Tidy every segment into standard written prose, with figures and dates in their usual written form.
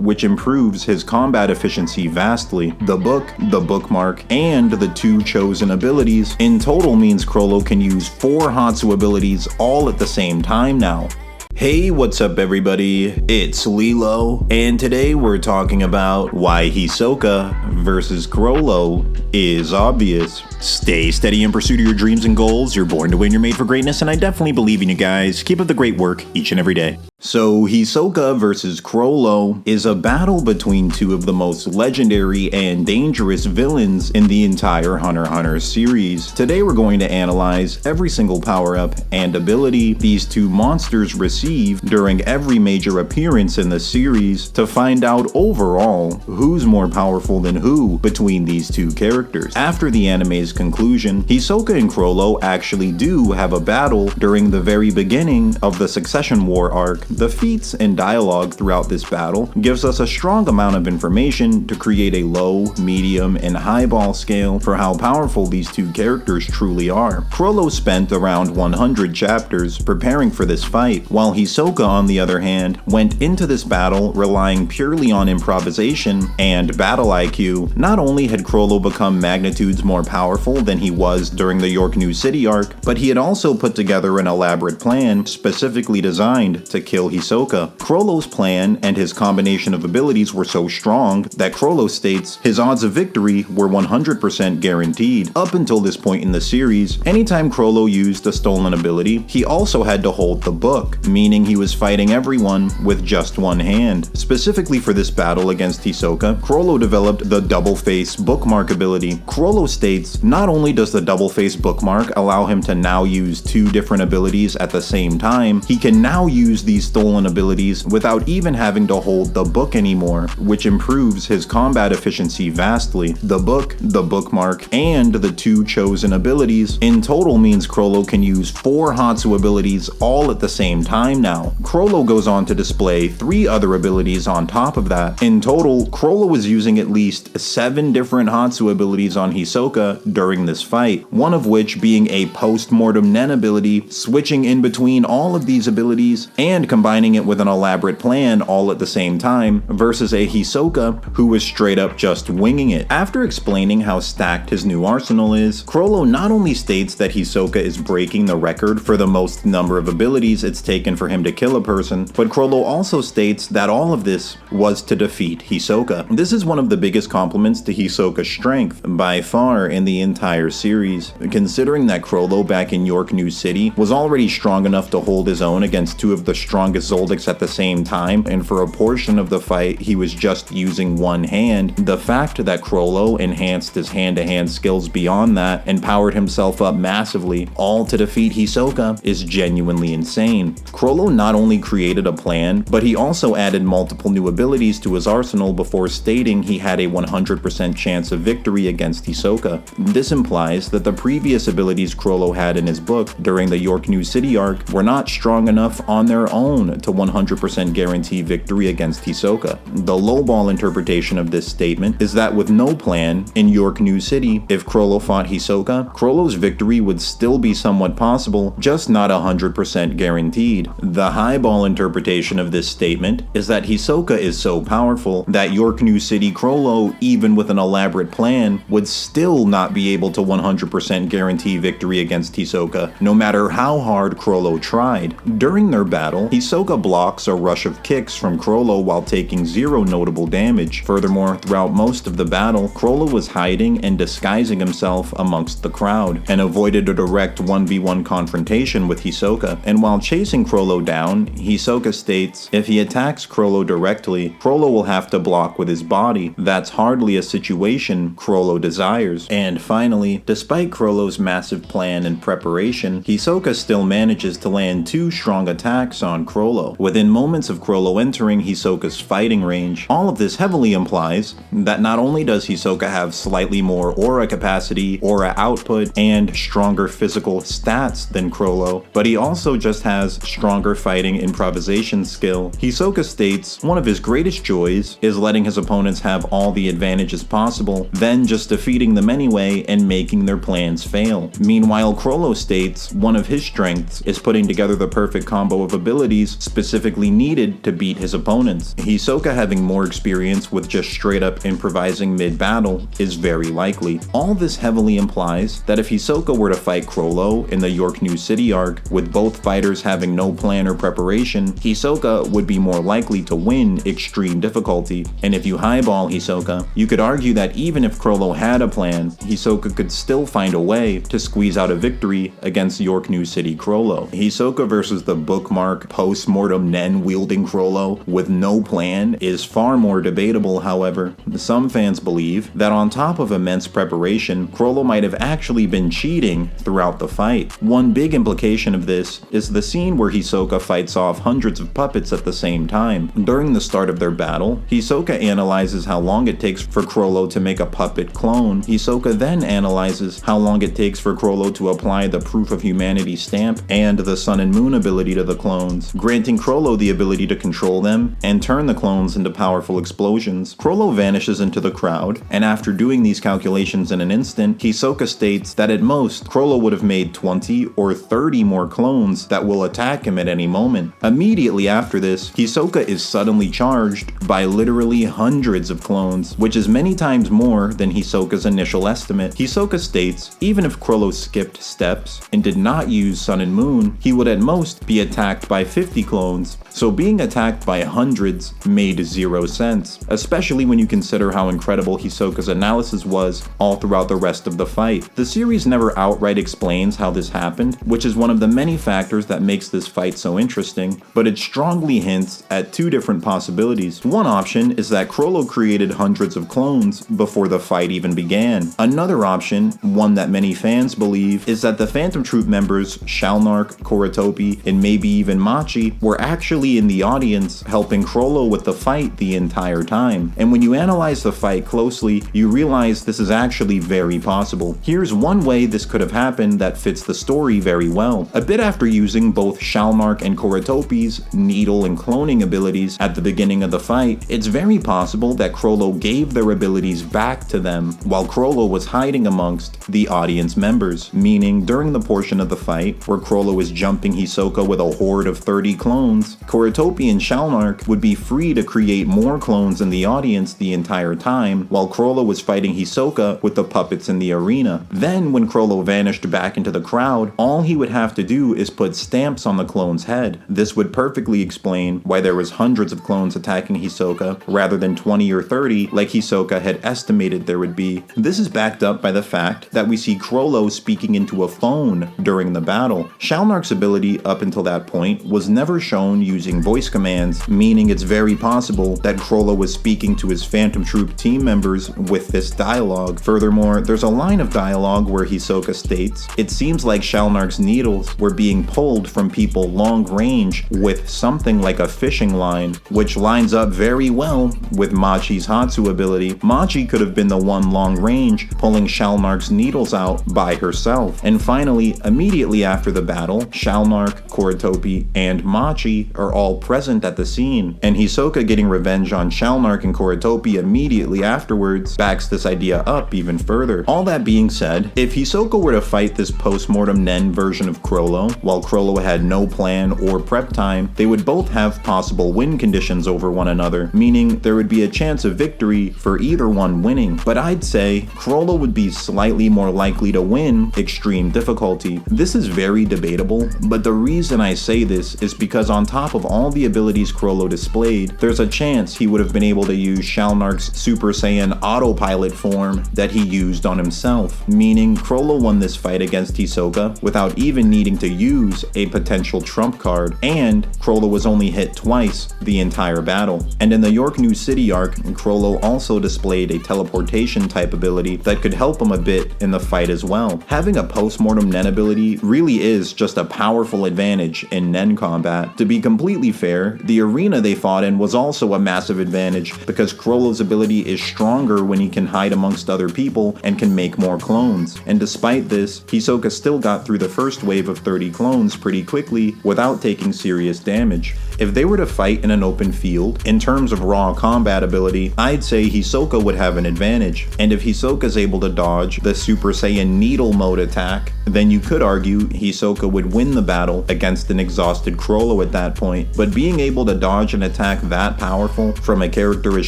which improves his combat efficiency vastly. The book, the bookmark, and the 2 chosen abilities in total means Chrollo can use 4 Hatsu abilities all at the same time now. Hey, what's up everybody? It's LeeLos, and today we're talking about why Hisoka versus Chrollo is obvious. Stay steady in pursuit of your dreams and goals. You're born to win, you're made for greatness, and I definitely believe in you guys. Keep up the great work each and every day. So Hisoka versus Chrollo is a battle between 2 of the most legendary and dangerous villains in the entire Hunter x Hunter series. Today we're going to analyze every single power-up and ability these 2 monsters receive during every major appearance in the series to find out overall who's more powerful than who between these 2 characters. After the anime's conclusion, Hisoka and Chrollo actually do have a battle during the very beginning of the Succession War arc. The feats and dialogue throughout this battle gives us a strong amount of information to create a low, medium, and high ball scale for how powerful these 2 characters truly are. Chrollo spent around 100 chapters preparing for this fight, while Hisoka, on the other hand, went into this battle relying purely on improvisation and battle IQ. Not only had Chrollo become magnitudes more powerful than he was during the York New City arc, but he had also put together an elaborate plan specifically designed to kill Hisoka. Chrollo's plan and his combination of abilities were so strong that Chrollo states his odds of victory were 100% guaranteed. Up until this point in the series, anytime Chrollo used a stolen ability, he also had to hold the book, meaning he was fighting everyone with just one hand. Specifically for this battle against Hisoka, Chrollo developed the double face bookmark ability. Chrollo states not only does the double face bookmark allow him to now use 2 different abilities at the same time, he can now use these stolen abilities without even having to hold the book anymore, which improves his combat efficiency vastly. The book, the bookmark, and the 2 chosen abilities in total means Chrollo can use 4 Hatsu abilities all at the same time now. Chrollo goes on to display 3 other abilities on top of that. In total, Chrollo is using at least 7 different Hatsu abilities on Hisoka during this fight, one of which being a Post-mortem Nen ability, switching in between all of these abilities and combining it with an elaborate plan all at the same time, versus a Hisoka who was straight up just winging it. After explaining how stacked his new arsenal is, Chrollo not only states that Hisoka is breaking the record for the most number of abilities it's taken for him to kill a person, but Chrollo also states that all of this was to defeat Hisoka. This is one of the biggest compliments to Hisoka's strength by far in the entire series, considering that Chrollo back in York New City was already strong enough to hold his own against 2 of the strongest Zoldycks at the same time, and for a portion of the fight he was just using one hand. The fact that Chrollo enhanced his hand-to-hand skills beyond that and powered himself up massively, all to defeat Hisoka, is genuinely insane. Chrollo not only created a plan, but he also added multiple new abilities to his arsenal before stating he had a 100% chance of victory against Hisoka. This implies that the previous abilities Chrollo had in his book during the York New City arc were not strong enough on their own to 100% guarantee victory against Hisoka. The lowball interpretation of this statement is that with no plan in York New City, if Chrollo fought Hisoka, Chrollo's victory would still be somewhat possible, just not 100% guaranteed. The highball interpretation of this statement is that Hisoka is so powerful that York New City Chrollo, even with an elaborate plan, would still not be able to 100% guarantee victory against Hisoka, no matter how hard Chrollo tried. During their battle, Hisoka blocks a rush of kicks from Chrollo while taking 0 notable damage. Furthermore, throughout most of the battle, Chrollo was hiding and disguising himself amongst the crowd, and avoided a direct 1v1 confrontation with Hisoka. And while chasing Chrollo down, Hisoka states if he attacks Chrollo directly, Chrollo will have to block with his body. That's hardly a situation Chrollo desires. And finally, despite Chrollo's massive plan and preparation, Hisoka still manages to land 2 strong attacks on Chrollo within moments of Chrollo entering Hisoka's fighting range. All of this heavily implies that not only does Hisoka have slightly more aura capacity, aura output, and stronger physical stats than Chrollo, but he also just has stronger fighting improvisation skill. Hisoka states one of his greatest joys is letting his opponents have all the advantages possible, then just defeating them anyway and making their plans fail. Meanwhile, Chrollo states one of his strengths is putting together the perfect combo of abilities abilities specifically needed to beat his opponents. Hisoka having more experience with just straight up improvising mid-battle is very likely. All this heavily implies that if Hisoka were to fight Chrollo in the York New City arc, with both fighters having no plan or preparation, Hisoka would be more likely to win extreme difficulty. And if you highball Hisoka, you could argue that even if Chrollo had a plan, Hisoka could still find a way to squeeze out a victory against York New City Chrollo. Hisoka versus the bookmark post-mortem Nen wielding Chrollo with no plan is far more debatable. However, some fans believe that on top of immense preparation, Chrollo might have actually been cheating throughout the fight. One big implication of this is the scene where Hisoka fights off hundreds of puppets at the same time. During the start of their battle, Hisoka analyzes how long it takes for Chrollo to make a puppet clone. Hisoka then analyzes how long it takes for Chrollo to apply the Proof of Humanity stamp and the Sun and Moon ability to the clones, granting Chrollo the ability to control them and turn the clones into powerful explosions. Chrollo vanishes into the crowd, and after doing these calculations in an instant, Hisoka states that at most, Chrollo would have made 20 or 30 more clones that will attack him at any moment. Immediately after this, Hisoka is suddenly charged by literally hundreds of clones, which is many times more than Hisoka's initial estimate. Hisoka states even if Chrollo skipped steps and did not use Sun and Moon, he would at most be attacked by 50 clones. So being attacked by hundreds made zero sense, especially when you consider how incredible Hisoka's analysis was all throughout the rest of the fight. The series never outright explains how this happened, which is one of the many factors that makes this fight so interesting, but it strongly hints at two different possibilities. One option is that Chrollo created hundreds of clones before the fight even began. Another option, one that many fans believe, is that the Phantom Troop members Shalnark, Koratopi, and maybe even Machi were actually in the audience helping Chrollo with the fight the entire time. And when you analyze the fight closely, you realize this is actually very possible. Here's one way this could have happened that fits the story very well. A bit after using both Shalnark and Koratopi's needle and cloning abilities at the beginning of the fight, it's very possible that Chrollo gave their abilities back to them while Chrollo was hiding amongst the audience members, meaning during the portion of the fight where Chrollo is jumping Hisoka with a horde of 30 clones, Koratopi and Shalnark would be free to create more clones in the audience the entire time while Chrollo was fighting Hisoka with the puppets in the arena. Then when Chrollo vanished back into the crowd, all he would have to do is put stamps on the clone's head. This would perfectly explain why there was hundreds of clones attacking Hisoka rather than 20 or 30 like Hisoka had estimated there would be. This is backed up by the fact that we see Chrollo speaking into a phone during the battle. Shalnark's ability up until that point was never shown using voice commands, meaning it's very possible that Chrollo was speaking to his Phantom Troop team members with this dialogue. Furthermore, there's a line of dialogue where Hisoka states, "It seems like Shalnark's needles were being pulled from people long range with something like a fishing line," which lines up very well with Machi's Hatsu ability. Machi could have been the one long range pulling Shalnark's needles out by herself. And finally, immediately after the battle, Shalnark, Koratopi, and Machi are all present at the scene, and Hisoka getting revenge on Shalnark and Koratopi immediately afterwards backs this idea up even further. All that being said, if Hisoka were to fight this post-mortem Nen version of Chrollo, while Chrollo had no plan or prep time, they would both have possible win conditions over one another, meaning there would be a chance of victory for either one winning. But I'd say Chrollo would be slightly more likely to win extreme difficulty. This is very debatable, but the reason I say this is because on top of all the abilities Chrollo displayed, there's a chance he would have been able to use Shalnark's Super Saiyan autopilot form that he used on himself, meaning Chrollo won this fight against Hisoka without even needing to use a potential trump card, and Chrollo was only hit twice the entire battle. And in the York New City arc, Chrollo also displayed a teleportation type ability that could help him a bit in the fight as well. Having a post-mortem Nen ability really is just a powerful advantage in Nen combat. To be completely fair, the arena they fought in was also a massive advantage because Chrollo's ability is stronger when he can hide amongst other people and can make more clones. And despite this, Hisoka still got through the first wave of 30 clones pretty quickly without taking serious damage. If they were to fight in an open field, in terms of raw combat ability, I'd say Hisoka would have an advantage. And if Hisoka's able to dodge the Super Saiyan Needle mode attack, then you could argue Hisoka would win the battle against an exhausted Chrollo at that point, but being able to dodge an attack that powerful from a character as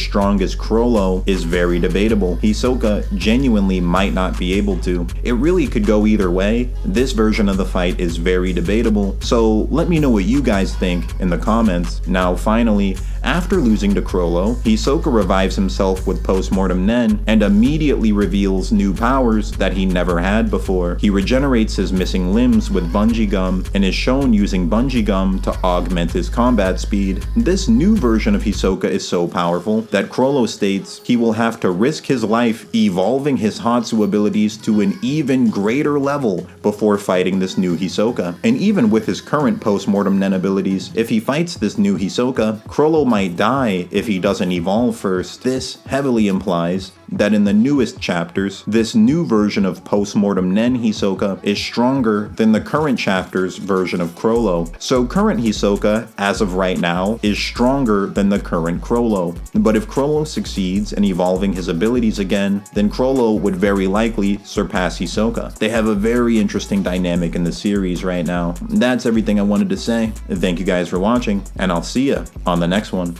strong as Chrollo is very debatable. Hisoka genuinely might not be able to. It really could go either way. This version of the fight is very debatable, so let me know what you guys think in the comments. Now finally, after losing to Chrollo, Hisoka revives himself with Post-mortem Nen and immediately reveals new powers that he never had before. He regenerates his missing limbs with bungee gum and is shown using bungee gum to augment his combat speed. This new version of Hisoka is so powerful that Chrollo states he will have to risk his life evolving his Hatsu abilities to an even greater level before fighting this new Hisoka. And even with his current Post-mortem Nen abilities, if he fights this new Hisoka, Chrollo might die if he doesn't evolve first. This heavily implies that in the newest chapters, this new version of Post-mortem Nen Hisoka is stronger than the current chapter's version of Chrollo. So current Hisoka, as of right now, is stronger than the current Chrollo. But if Chrollo succeeds in evolving his abilities again, then Chrollo would very likely surpass Hisoka. They have a very interesting dynamic in the series right now. That's everything I wanted to say. Thank you guys for watching, and I'll see ya on the next one.